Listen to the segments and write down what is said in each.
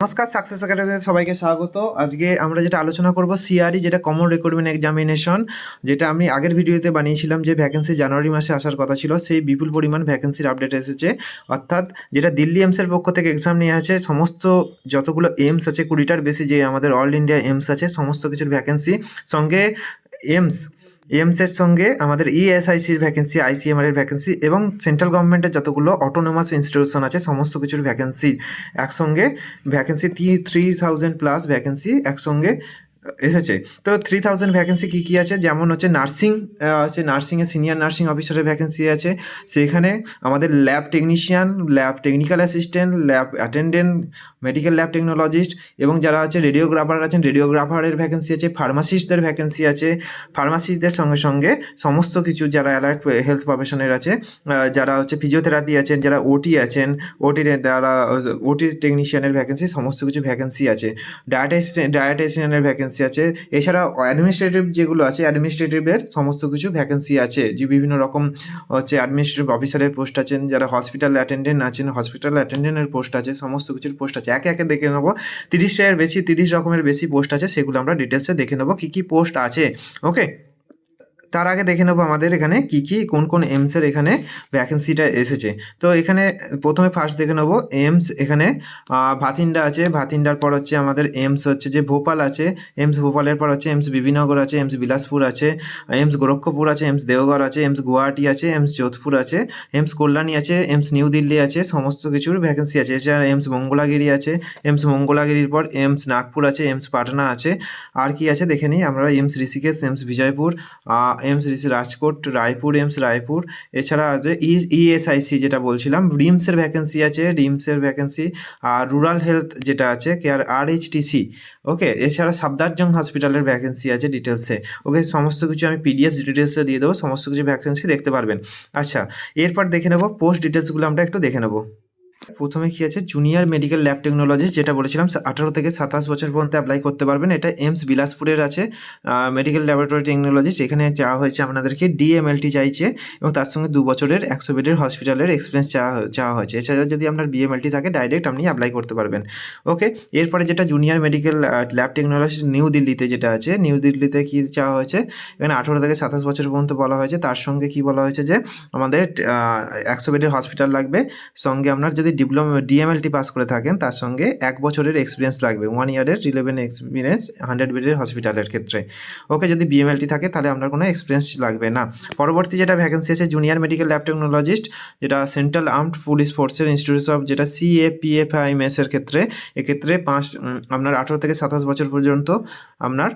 নমস্কার, সাকসেস একাডেমিতে সবাইকে স্বাগত। আজকে আমরা যেটা আলোচনা করব সিআরই, যেটা কমন রিক্রুটমেন্ট এক্সামিনেশন, যেটা আমি আগের ভিডিওতে বানিয়েছিলাম যে ভ্যাকেন্সি জানুয়ারি মাসে আসার কথা ছিল, সেই বিপুল পরিমাণ ভ্যাকেন্সির আপডেট এসেছে। অর্থাৎ যেটা দিল্লি এমসের পক্ষ থেকে এক্সাম নিয়ে আছে, সমস্ত যতগুলো এমস আছে 20টার বেশি, যে আমাদের অল ইন্ডিয়া এমস আছে, সমস্ত কিছুর ভ্যাকেন্সি সঙ্গে এমসের সঙ্গে আমাদের ইএসআইসির ভ্যাকেন্সি, আইসিএমআর এর ভ্যাকেন্সি এবং সেন্ট্রাল গভর্নমেন্টের যতগুলো অটোনোমাস ইনস্টিটিউশন আছে সমস্ত কিছুর ভ্যাকেন্সি একসঙ্গে, ভ্যাকেন্সি 3000+ ভ্যাকেন্সি একসঙ্গে এসেছে। তো 3000 ভ্যাকেন্সি কী কী আছে, যেমন হচ্ছে নার্সিং আছে, নার্সিংয়ের সিনিয়র নার্সিং অফিসারের ভ্যাকেন্সি আছে। সেখানে আমাদের lab technician, lab technical assistant, lab attendant, medical lab technologist এবং যারা আছে রেডিওগ্রাফার আছেন, রেডিওগ্রাফারের ভ্যাকেন্সি আছে। ফার্মাসিস্টদের ভ্যাকেন্সি আছে। ফার্মাসিস্টদের সঙ্গে সঙ্গে সমস্ত কিছু যারা অ্যালার্ট হেলথ প্রফেশনের আছে, যারা হচ্ছে ফিজিওথেরাপি আছেন, যারা ওটি আছেন, যারা ওটি টেকনিশিয়ানের ভ্যাকেন্সি, সমস্ত কিছু ভ্যাকেন্সি আছে। ডায়েটিশিয়ানের ভ্যাকেন্সি আছে। এছাড়া অ্যাডমিনিস্ট্রেটিভ যেগুলো আছে, অ্যাডমিনিস্ট্রেটিভের সমস্ত কিছু ভ্যাকেন্সি আছে, যে বিভিন্ন রকম হচ্ছে অ্যাডমিনিস্ট্রেটিভ অফিসারের পোস্ট আছেন, যারা হসপিটাল অ্যাটেন্ডেন্ট আছেন, হসপিটাল অ্যাটেন্ডেন্টের পোস্ট আছে, সমস্ত কিছুর পোস্ট আছে। একে একে দেখে নেবো। 30 রকমের বেশি পোস্ট আছে, সেগুলো আমরা ডিটেলসে দেখে নেবো কী কী পোস্ট আছে। ওকে, তার আগে দেখে নেবো আমাদের এখানে কী কী কোন এমসের এখানে ভ্যাকেন্সিটা এসেছে। তো এখানে প্রথমে ফার্স্ট দেখে নেবো এমস। এখানে ভাতিন্ডা আছে, ভাতিন্ডার পর হচ্ছে আমাদের এমস হচ্ছে যে ভোপাল আছে, এমস ভোপালের পর হচ্ছে এমস বিবিনগর আছে, এমস বিলাসপুর আছে, এমস গোরক্ষপুর আছে, এমস দেওঘর আছে, এমস গুয়াহাটি আছে, এমস যোধপুর আছে, এমস কল্যাণী আছে, এমস নিউ দিল্লি আছে, সমস্ত কিছুর ভ্যাকেন্সি আছে। এছাড়া এমস মঙ্গলাগিরি আছে, এমস মঙ্গলাগিরির পর এমস নাগপুর আছে, এমস পাটনা আছে। আর কি আছে দেখে নিই আমরা। এমস ঋষিকেশ, এমস বিজয়পুর, এমস রাজকোট, রায়পুর, এমস রায়পুর। এছাড়া আছে ইএসআইসি যেটা বলছিলাম, রিমসের ভ্যাকেন্সি আছে, রিমসের ভ্যাকেন্সি। আর রুরাল হেলথ যেটা আছে কেয়ার, আরএইচটিসি। ওকে, এছাড়া সাফদারজং হসপিটালের ভ্যাকেন্সি আছে ডিটেলসে। ওকে, সমস্ত কিছু আমি পিডিএফ ডিটেলসে দিয়ে দেবো, সমস্ত কিছু ভ্যাকেন্সি দেখতে পারবেন। আচ্ছা, এরপর দেখে নেবো পোস্ট ডিটেলসগুলো আমরা একটু দেখে নেবো। প্রথমে কি আছে, জুনিয়র মেডিকেল ল্যাব টেকনোলজিস্ট, যেটা বলেছিলাম 18 থেকে 27 বছর পর্যন্ত অ্যাপ্লাই করতে পারবেন। এটা এমস বিলাসপুরের আছে, মেডিকেল ল্যাবরেটরি টেকনোলজিস্ট। এখানে চাওয়া হয়েছে আপনাদেরকে ডিএমএলটি চাইছে এবং তার সঙ্গে 2 বছরের 100 বেডের হসপিটালের এক্সপিরিয়েন্স চাওয়া হয়েছে। এছাড়া যদি আপনার বিএমএলটি থাকে ডাইরেক্ট আপনি অ্যাপ্লাই করতে পারবেন। ওকে, এরপরে যেটা junior medical lab technologist new দিল্লিতে যেটা আছে, নিউ দিল্লিতে কি চাওয়া হয়েছে, এখানে 18 থেকে 27 বছর পর্যন্ত বলা হয়েছে। তার সঙ্গে কি বলা হয়েছে যে আমাদের 100 বেডের হসপিটাল লাগবে, সঙ্গে আপনার যদি ডিএমএলটি পাস করে থাকেন তার সঙ্গে 1 বছরের এক্সপিরিয়েন্স লাগবে, 1 ইয়ারের রিলেভেন্ট এক্সপিরিয়েন্স 100 বেডের হসপিটালের ক্ষেত্রে। ওকে, যদি বিএমএলটি থাকে তাহলে আপনার কোনো এক্সপিরিয়েন্স লাগবে না। পরবর্তী যেটা ভ্যাকেন্সি আছে জুনিয়র মেডিকেল ল্যাব টেকনোলজিস্ট, যেটা সেন্ট্রাল আর্মড পুলিশ ফোর্সের ইনস্টিটিউট অফ, যেটা সিএপিএফআইএমএস এর ক্ষেত্রে। এক্ষেত্রে আপনার 18 থেকে 27 বছর পর্যন্ত আপনার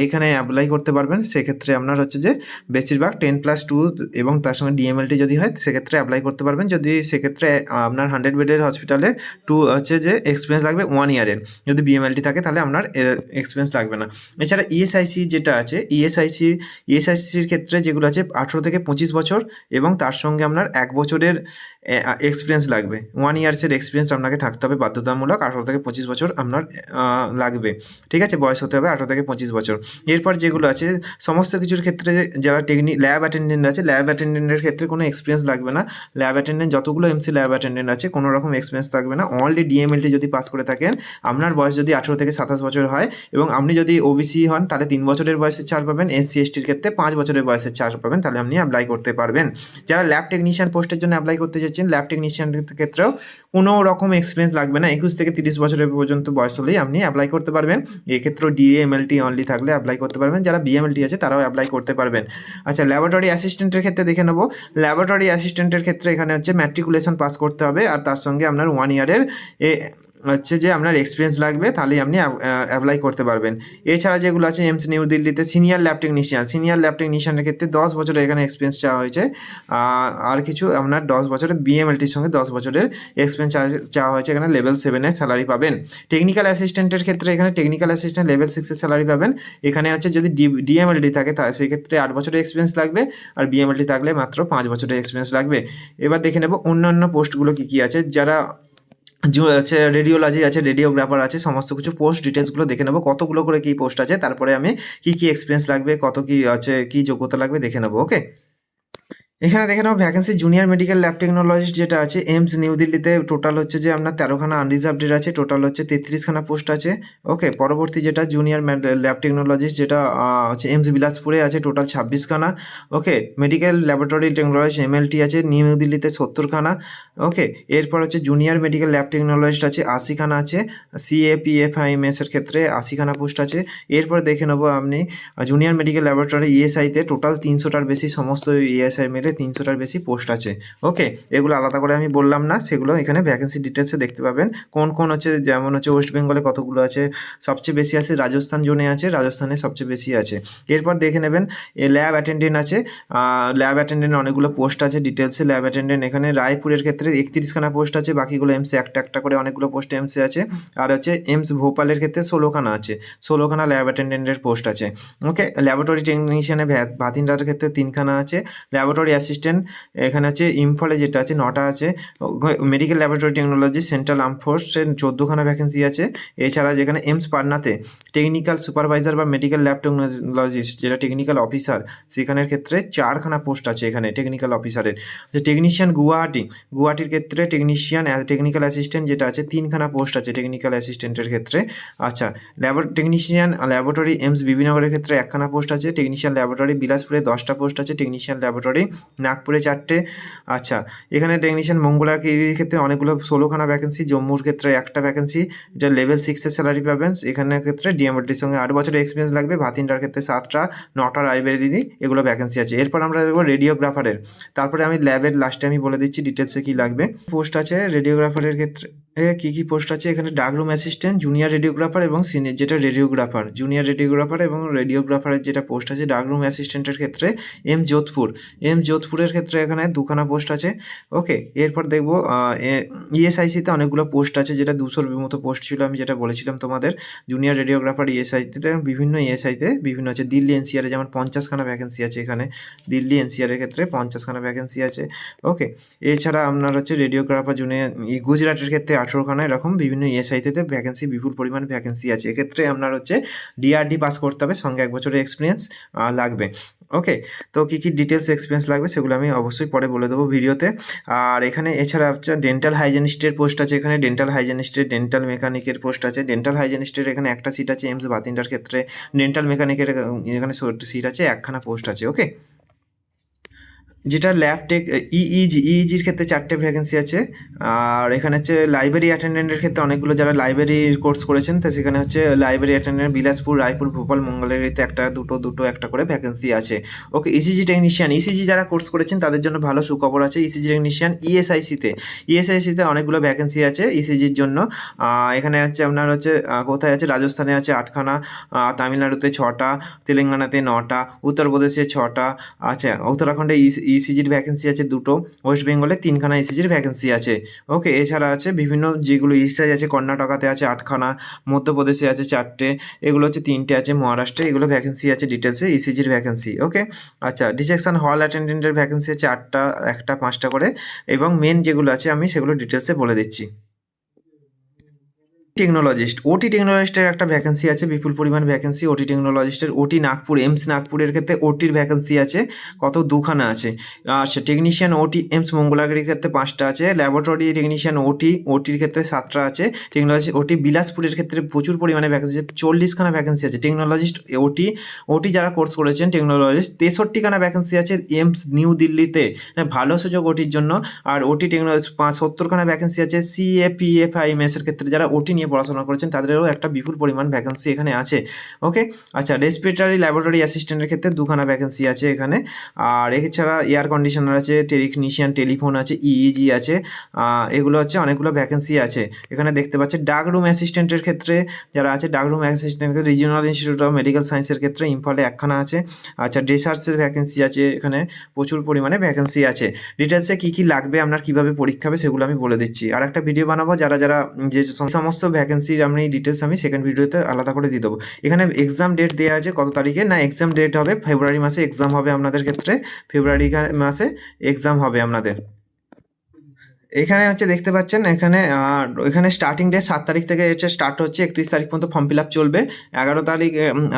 এইখানে অ্যাপ্লাই করতে পারবেন। সেক্ষেত্রে আপনার হচ্ছে যে বেশিরভাগ 10+2 এবং তার সঙ্গে ডিএমএলটি যদি হয় সেক্ষেত্রে অ্যাপ্লাই করতে পারবেন। যদি সেক্ষেত্রে আপনার 100 বেডের হসপিটালে হচ্ছে যে এক্সপিরিয়েন্স লাগবে 1 ইয়ারের। যদি বিএমএলটি থাকে তাহলে আপনার এক্সপিরিয়েন্স লাগবে না। এছাড়া ইএসআইসি যেটা আছে, ইএসআইসির ক্ষেত্রে যেগুলো আছে 18 থেকে 25 বছর এবং তার সঙ্গে আপনার 1 বছরের এক্সপিরিয়েন্স লাগবে। 1 ইয়ার্সের এক্সপিরিয়েন্স আপনাকে থাকতে হবে বাধ্যতামূলক। 18 থেকে 25 বছর আপনার লাগবে, ঠিক আছে, বয়স হতে হবে 18 থেকে 25 বছর। এরপর যেগুলো আছে সমস্ত কিছুর ক্ষেত্রে যারা ল্যাব অ্যাটেন্ডেন্ট আছে, ল্যাব অ্যাটেন্ডেন্টের ক্ষেত্রে কোনো এক্সপিরিয়েন্স লাগবে না। ল্যাব অ্যাটেন্ডেন্ট যতগুলো এমসি ল্যাব অ্যাটেন্ডেন্ট আছে কোনো রকম এক্সপিরিয়েন্স থাকবে না। অনলি ডিএমএলটি যদি পাস করে থাকেন, আপনার বয়স যদি 18 থেকে 27 বছর হয় এবং আপনি যদি ওবিসি হন তাহলে 3 বছরের বয়সের ছাড় পাবেন। এসসি এসটির ক্ষেত্রে 5 বছরের বয়সের ছাড় পাবেন, তাহলে আপনি অ্যাপ্লাই করতে পারবেন। যারা ল্যাব টেকনিশিয়ান পোস্টের জন্য অ্যাপ্লাই করতে চাচ্ছেন, ল্যাব টেকনিশিয়ানের ক্ষেত্রেও কোনো রকম এক্সপিরিয়েন্স লাগবে না। 21 থেকে 30 বছরের পর্যন্ত বয়স হলেই আপনি অ্যাপ্লাই করতে পারবেন। এক্ষেত্রেও ডিএমএলটি অনলি থাকলে অ্যাপ্লাই করতে পারবেন। যারা বিএমএলটি আছে তারাও অ্যাপ্লাই করতে পারবেন। আচ্ছা, ল্যাবরেটরি অ্যাসিস্ট্যান্টের ক্ষেত্রে দেখে নেব। ল্যাবরেটরি অ্যাসিস্ট্যান্টের ক্ষেত্রে এখানে হচ্ছে ম্যাট্রিকুলেশন পাস করতে হবে আর তার সঙ্গে আপনার 1 ইয়ারের হচ্ছে যে আপনার এক্সপিরিয়েন্স লাগবে, তাহলেই আপনি অ্যাপ্লাই করতে পারবেন। এছাড়া যেগুলো আছে এমস নিউ দিল্লিতে সিনিয়র ল্যাব টেকনিশিয়ানের ক্ষেত্রে 10 বছরের এখানে এক্সপিরিয়েন্স চাওয়া হয়েছে। আর কিছু আপনার 10 বছরের বিএমএলটির সঙ্গে 10 বছরের এক্সপিরিয়েন্স চাওয়া হয়েছে। এখানে লেভেল 7-এর স্যালারি পাবেন। টেকনিক্যাল অ্যাসিস্ট্যান্টের ক্ষেত্রে এখানে টেকনিক্যাল অ্যাসিস্ট্যান্ট লেভেল 6-এর স্যালারি পাবেন। এখানে হচ্ছে যদি ডিএমএলটি থাকে সেক্ষেত্রে 8 বছরের এক্সপিরিয়েন্স লাগবে, আর বিএমএলটি থাকলে মাত্র 5 বছরের এক্সপিরিয়েন্স লাগবে। এবার দেখে নেব অন্যান্য পোস্টগুলো কী কী আছে। যারা আছে রেডিওলজি আছে, রেডিওগ্রাফার আছে, সমস্ত কিছু পোস্ট ডিটেলসগুলো দেখে নেবো কতগুলো করে কী পোস্ট আছে, তারপরে আমি কী কী এক্সপিরিয়েন্স লাগবে, কত কী আছে, কী যোগ্যতা লাগবে দেখে নেবো। ওকে, এখানে দেখে নাও vacancy junior medical lab technologist যেটা আছে এইমস নিউ দিল্লিতে টোটাল হচ্ছে যে আপনার 13খানা আনরিজার্ভড আছে, টোটাল হচ্ছে 33খানা পোস্ট আছে। ওকে, পরবর্তী যেটা জুনিয়র ল্যাব টেকনোলজিস্ট যেটা হচ্ছে এইমস বিলাসপুরে আছে, টোটাল 26খানা। ওকে, মেডিকেল ল্যাবরেটরি টেকনোলজিস্ট এমএলটি আছে নিউ দিল্লিতে 70খানা। ওকে, এরপর হচ্ছে জুনিয়র মেডিকেল ল্যাব টেকনোলজিস্ট আছে 80খানা আছে, সিএপিএফআইএমএস এর ক্ষেত্রে 80খানা পোস্ট আছে। এরপর দেখে নেবো আপনি জুনিয়র মেডিকেল ল্যাবরেটরি ইএসআইতে টোটাল 300টার বেশি, সমস্ত ইএসআই মিলে 300টার বেশি পোস্ট আছে। ওকে, এগুলো আলাদা করে আমি বললাম না, সেগুলো এখানে ভ্যাকেন্সি ডিটেলসে দেখতে পাবেন কোন কোন হচ্ছে, যেমন হচ্ছে ওয়েস্ট বেঙ্গলে কতগুলো আছে, সবচেয়ে বেশি আছে রাজস্থান জোনে আছে, রাজস্থানে সবচেয়ে বেশি আছে। এরপর দেখে নেবেন ল্যাব অ্যাটেন্ডেন্ট আছে, ল্যাব অ্যাটেন্ডেন্ট অনেকগুলো পোস্ট আছে ডিটেলসে। ল্যাব অ্যাটেন্ডেন্ট এখানে রায়পুরের ক্ষেত্রে 31খানা পোস্ট আছে, বাকিগুলো এমসে একটা একটা করে অনেকগুলো পোস্ট এমসে আছে। আর হচ্ছে এমস ভোপালের ক্ষেত্রে 16খানা আছে, 16খানা ল্যাব অ্যাটেন্ডেন্টের পোস্ট আছে। ওকে, ল্যাবরেটরি টেকনিশিয়ানে ভাতিন্ডার ক্ষেত্রে 3খানা আছে। ল্যাবরেটরি অ্যাসিস্ট্যান্ট এখানে হচ্ছে ইম্ফলে যেটা আছে 9টা আছে। Medical laboratory technology central arm ফোর্সের 14খানা ভ্যাকেন্সি আছে। এছাড়া যেখানে এমস পাটনাতে টেকনিক্যাল সুপারভাইজার বা মেডিকেল ল্যাব টেকনোলজিস্ট যেটা টেকনিক্যাল অফিসার, সেখানের ক্ষেত্রে 4খানা পোস্ট আছে এখানে টেকনিক্যাল অফিসারের। যে টেকনিশিয়ান গুয়াহাটির ক্ষেত্রে টেকনিশিয়ান টেকনিক্যাল অ্যাসিস্ট্যান্ট যেটা আছে 3খানা পোস্ট আছে টেকনিক্যাল অ্যাসিস্ট্যান্টের ক্ষেত্রে। আচ্ছা, টেকনিশিয়ান ল্যাবরেটরি এমস বিবিনগরের ক্ষেত্রে 1খানা পোস্ট আছে। টেকনিশিয়ান ল্যাবরেটরি বিলাসপুরে 10টা পোস্ট আছে। টেকনিশিয়ান ল্যাবরেটরি নাগপুরে 4টে। আচ্ছা, এখানে টেকনিশিয়ান মঙ্গলাগিরির ক্ষেত্রে অনেকগুলো 16খানা ভ্যাকেন্সি। জম্মুর ক্ষেত্রে 1টা ভ্যাকেন্সি, এটা লেভেল 6-এর স্যালারি পাবেন। এখানের ক্ষেত্রে ডিএমএলটির সঙ্গে 8 বছরের এক্সপিরিয়েন্স লাগবে। ভাতিন্ডার ক্ষেত্রে 7টা, 9টা রায়বেরিলি, এগুলো ভ্যাকেন্সি আছে। এরপর আমরা দেখবো রেডিওগ্রাফারের। তারপরে আমি ল্যাবের লাস্টে আমি বলে দিচ্ছি ডিটেলসে কী লাগবে। পোস্ট আছে রেডিওগ্রাফারের ক্ষেত্রে কী পোস্ট আছে এখানে, ডার্করুম অ্যাসিস্ট্যান্ট, জুনিয়র রেডিওগ্রাফার এবং সিনিয়র যেটা রেডিওগ্রাফার, জুনিয়র রেডিওগ্রাফার এবং রেডিওগ্রাফারের যেটা পোস্ট আছে ডার্করুম অ্যাসিস্ট্যান্টের ক্ষেত্রে যোধপুরের ক্ষেত্রে এখানে 2খানা পোস্ট আছে। ওকে, এরপর দেখবো ইএসআইসিতে অনেকগুলো পোস্ট আছে, যেটা 200-র মতো পোস্ট ছিল, আমি যেটা বলেছিলাম তোমাদের। জুনিয়র রেডিওগ্রাফার ইএসআইতে বিভিন্ন ইএসআইতে বিভিন্ন আছে। দিল্লি এনসিআরে যেমন 50খানা ভ্যাকেন্সি আছে এখানে, দিল্লি এনসিআরের ক্ষেত্রে 50খানা ভ্যাকেন্সি আছে। ওকে, এছাড়া আপনার হচ্ছে রেডিওগ্রাফার জুনিয়র গুজরাটের ক্ষেত্রে 18খানা, এরকম বিভিন্ন ইএসআইতে ভ্যাকেন্সি বিপুল পরিমাণ ভ্যাকেন্সি আছে। এক্ষেত্রে আপনার হচ্ছে ডিআরডি পাস করতে হবে, সঙ্গে 1 বছরের এক্সপিরিয়েন্স লাগবে। ওকে, তো কী কী ডিটেলস এক্সপিরিয়েন্স লাগবে সেগুলো আমি অবশ্যই পরে বলে দেবো ভিডিওতে। আর এখানে এছাড়া হচ্ছে ডেন্টাল হাইজেনিস্টের পোস্ট আছে এখানে, ডেন্টাল হাইজেনিস্টের, ডেন্টাল মেকানিকের পোস্ট আছে। ডেন্টাল হাইজেনিস্টের এখানে 1টা সিট আছে এমস বাতিন্ডার ক্ষেত্রে। ডেন্টাল মেকানিকের এখানে সিট আছে, 1খানা পোস্ট আছে। ওকে, যেটা ল্যাব টেক ইইজির ক্ষেত্রে 4টে ভ্যাকেন্সি আছে। আর এখানে হচ্ছে লাইব্রেরি অ্যাটেন্ডেন্টের ক্ষেত্রে অনেকগুলো যারা লাইব্রেরির কোর্স করেছেন, তো সেখানে হচ্ছে লাইব্রেরি অ্যাটেন্ডেন্ট বিলাসপুর, রায়পুর, ভোপাল, মঙ্গলগিরিতে দুটো একটা করে ভ্যাকেন্সি আছে। ওকে, ইসিজি টেকনিশিয়ান, ইসিজি যারা কোর্স করেছেন তাদের জন্য ভালো সুখবর আছে। ইসিজি টেকনিশিয়ান ইএসআইসিতে অনেকগুলো ভ্যাকেন্সি আছে ইসিজির জন্য। এখানে হচ্ছে আপনার হচ্ছে কোথায় আছে, রাজস্থানে আছে 8খানা, তামিলনাড়ুতে 6টা, তেলেঙ্গানাতে 9টা, উত্তরপ্রদেশে 6টা। আচ্ছা, উত্তরাখণ্ডে ইসিজির ভ্যাকেন্সি আছে 2টো, ওয়েস্ট বেঙ্গলে 3খানা ইসিজির ভ্যাকেন্সি আছে। ওকে, এছাড়া আছে বিভিন্ন যেগুলো ইসিআই আছে, কর্ণাটকাতে আছে 8খানা, মধ্যপ্রদেশে আছে 4টে, এগুলো হচ্ছে 3টে আছে মহারাষ্ট্রে, এগুলো ভ্যাকেন্সি আছে ডিটেলসে ইসিজির ভ্যাকেন্সি। ওকে, আচ্ছা, ডিসেকশন হল অ্যাটেন্ডেন্টের ভ্যাকেন্সি আছে 8টা, 1টা 5টা করে, এবং মেন যেগুলো আছে আমি সেগুলো ডিটেলসে বলে দিচ্ছি। ওটি টেকনোলজিস্টের একটা ভ্যাকেন্সি আছে, বিপুল পরিমাণ ভ্যাকেন্সি ওটি টেকনোলজিস্টের। ওটি নাগপুর, এমস নাগপুরের ক্ষেত্রে ওটির ভ্যাকেন্সি আছে কত, 2খানা আছে। আচ্ছা, টেকনিশিয়ান ওটি এমস মঙ্গলাগিরির ক্ষেত্রে 5টা আছে। ল্যাবরেটরি টেকনিশিয়ান ওটির ক্ষেত্রে 7টা আছে। টেকনোলজি ওটি বিলাসপুরের ক্ষেত্রে প্রচুর পরিমাণে ভ্যাকেন্সি আছে, 40খানা ভ্যাকেন্সি আছে। টেকনোলজিস্ট ওটি যারা কোর্স করেছেন টেকনোলজিস্ট, 63খানা ভ্যাকেন্সি আছে এমস নিউ দিল্লিতে, ভালো সুযোগ ওটির জন্য। আর ওটি টেকনোলজি 70খানা ভ্যাকেন্সি আছে। সিএপিএফআইএমএস এর ক্ষেত্রে যারা ওটি নিয়ে পড়াশোনা করেছেন তাদেরও একটা বিপুল পরিমাণ ভ্যাকেন্সি এখানে আছে। ওকে, আচ্ছা, রেসপিরেটরি ল্যাবরেটরি অ্যাসিস্ট্যান্টের ক্ষেত্রে 2খানা ভ্যাকেন্সি আছে এখানে। আর এছাড়া এয়ার কন্ডিশনার আছে, টেকনিশিয়ান টেলিফোন আছে, ইইজি আছে, এগুলো হচ্ছে অনেকগুলো ভ্যাকেন্সি আছে এখানে দেখতে পাচ্ছি। ডার্করুম অ্যাসিস্ট্যান্টের ক্ষেত্রে যারা আছে, darkroom assistant regional institute of medical সায়েন্সের ক্ষেত্রে ইম্ফলে 1খানা আছে। আচ্ছা, ড্রেসার্সের ভ্যাকেন্সি আছে এখানে, প্রচুর পরিমাণে ভ্যাকেন্সি আছে। ডিটেলসে কী কী লাগবে, আপনার কীভাবে পরীক্ষা হবে সেগুলো আমি বলে দিচ্ছি। আর একটা ভিডিও বানাবো যারা যে সমস্ত ভ্যাকেন্সির আমি ডিটেলস আমি সেকেন্ড ভিডিওতে আলাদা করে দিয়ে দেবো। এখানে এক্সাম ডেট দেওয়া আছে কত তারিখে, না এক্সাম ডেট হবে ফেব্রুয়ারি মাসে এক্সাম হবে আপনাদের ক্ষেত্রে, ফেব্রুয়ারি মাসে এক্সাম হবে আপনাদের। এখানে হচ্ছে দেখতে পাচ্ছেন এখানে স্টার্টিং ডেট 7 তারিখ থেকে হচ্ছে স্টার্ট হচ্ছে, 31 তারিখ পর্যন্ত ফর্ম ফিল আপ চলবে। 11 তারিখ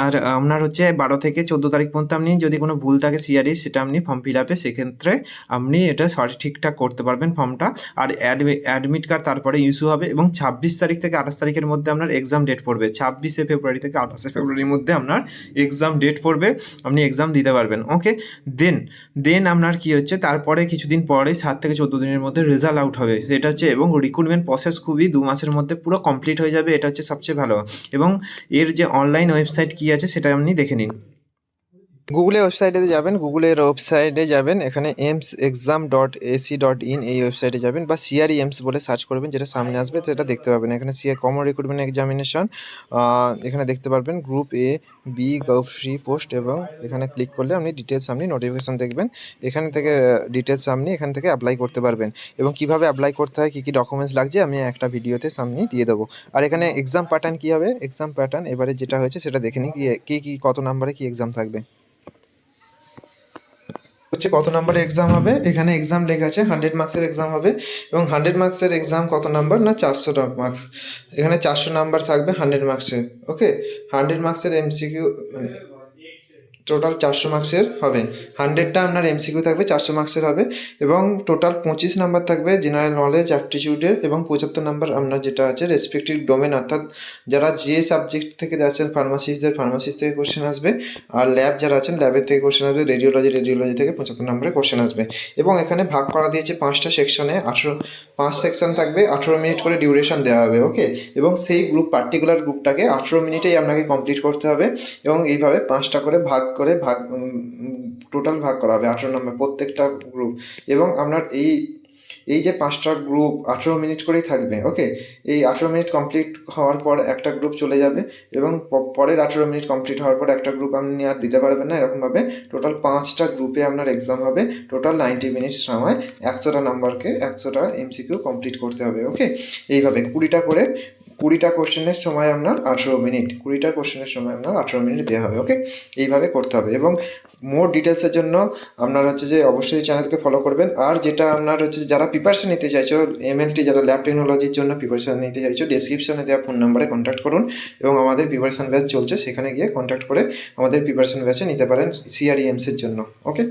আর আপনার হচ্ছে 12 থেকে 14 তারিখ পর্যন্ত আপনি যদি কোনো ভুল থাকে সিআরই সেটা আপনি ফর্ম ফিল আপে সেক্ষেত্রে আপনি এটা ঠিকঠাক করতে পারবেন ফর্মটা। আর অ্যাডমিট কার্ড তারপরে ইস্যু হবে এবং 26 তারিখ থেকে 28 তারিখের মধ্যে আপনার এক্সাম ডেট পড়বে। 26শে ফেব্রুয়ারি থেকে 28শে ফেব্রুয়ারির মধ্যে আপনার এক্সাম ডেট পড়বে, আপনি এক্সাম দিতে পারবেন। ওকে, দেন আপনার কি হচ্ছে তারপরে কিছুদিন পরে 7 থেকে 14 দিনের মধ্যে রেজাল্ট আউট হবে, সেটা হচ্ছে, এবং রিক্রুটমেন্ট প্রসেস খুবই 2 মাসের মধ্যে পুরো কমপ্লিট হয়ে যাবে, এটা হচ্ছে সবচেয়ে ভালো। এবং এর যে অনলাইন ওয়েবসাইট কি আছে সেটা আপনি দেখে নিন। গুগলের ওয়েবসাইটে যাবেন, এখানে emsexam.ac.in এই ওয়েবসাইটে যাবেন বা সিআরই এমস বলে সার্চ করবেন, যেটা সামনে আসবে সেটা দেখতে পাবেন। এখানে কমন রিক্রুটমেন্ট এক্সামিনেশন, এখানে দেখতে পারবেন group A be free post, এবং এখানে ক্লিক করলে আপনি ডিটেলস আপনি নোটিফিকেশান দেখবেন। এখান থেকে ডিটেলস আপনি এখান থেকে অ্যাপ্লাই করতে পারবেন, এবং কিভাবে অ্যাপ্লাই করতে হয়, কী কী ডকুমেন্টস লাগছে আমি একটা ভিডিওতে সামনে দিয়ে দেবো। আর এখানে এক্সাম প্যাটার্ন কী হবে, এক্সাম প্যাটার্ন এবারে যেটা হয়েছে সেটা দেখে নিই, কী কত নাম্বারে কী এক্সাম থাকবে। হচ্ছে কত নাম্বারের এক্সাম হবে, এখানে এক্সাম লেখা আছে 100 মার্কসের এক্সাম হবে, এবং 100 মার্কসের এক্সাম কত নাম্বার না 400 মার্কস। এখানে 400 নাম্বার থাকবে 100 মার্কসের। ওকে, 100 মার্কসের এমসিকিউ মানে টোটাল 400 মার্কসের হবে। 100টা আপনার এমসিকিউ থাকবে, 400 মার্কসের হবে, এবং টোটাল 25 নাম্বার থাকবে জেনারেল নলেজ অ্যাপটিটিউডের, এবং 75 নাম্বার আপনার যেটা আছে রেসপেক্টিভ ডোমেন, অর্থাৎ যারা যে সাবজেক্ট থেকে যাচ্ছেন ফার্মাসিস্ট থেকে কোশ্চেন আসবে, আর ল্যাব যারা আছেন ল্যাবের থেকে কোশ্চেন আসবে, রেডিওলজি থেকে 75 নম্বরে কোশ্চেন আসবে। এবং এখানে ভাগ করা দিয়েছে 5টা সেকশনে, 5 সেকশন থাকবে, 18 মিনিট করে ডিউরেশন দেওয়া হবে। ওকে, এবং সেই পার্টিকুলার গ্রুপটাকে 18 মিনিটেই আপনাকে কমপ্লিট করতে হবে, এবং এইভাবে 5টা করে টোটাল ভাগ করা হবে 18 নম্বর প্রত্যেকটা গ্রুপ। এবং আপনার এই যে 5টা গ্রুপ 18 মিনিট করেই থাকবে। ওকে, এই 18 মিনিট কমপ্লিট হওয়ার পর একটা গ্রুপ চলে যাবে, এবং পরের 18 মিনিট কমপ্লিট হওয়ার পর একটা গ্রুপ আপনি আর দিতে পারবেন না। এরকমভাবে টোটাল 5টা গ্রুপে আপনার এক্সাম হবে, টোটাল 90 মিনিট সময়, 100টা নাম্বারকে 100টা এমসিকিউ কমপ্লিট করতে হবে। ওকে, এইভাবে 20টা কোশ্চেনের সময় আপনার 18 মিনিট, 20টা কোশ্চেনের সময় আপনার 18 মিনিট দেওয়া হবে। ওকে, এইভাবে করতে হবে। এবং মোর ডিটেলসের জন্য আপনার হচ্ছে যে অবশ্যই চ্যানেলকে ফলো করবেন। আর যেটা আপনার হচ্ছে যারা প্রিপারেশন নিতে চাইছো এমএলটি, যারা ল্যাব টেকনোলজির জন্য প্রিপারেশন নিতে চাইছো, ডেসক্রিপশনে দেওয়া ফোন নাম্বারে কন্ট্যাক্ট করুন, এবং আমাদের প্রিপারেশন ব্যাচ চলছে, সেখানে গিয়ে কন্ট্যাক্ট করে আমাদের প্রিপারেশন ব্যাচে নিতে পারেন সিআরই এমসের জন্য। ওকে।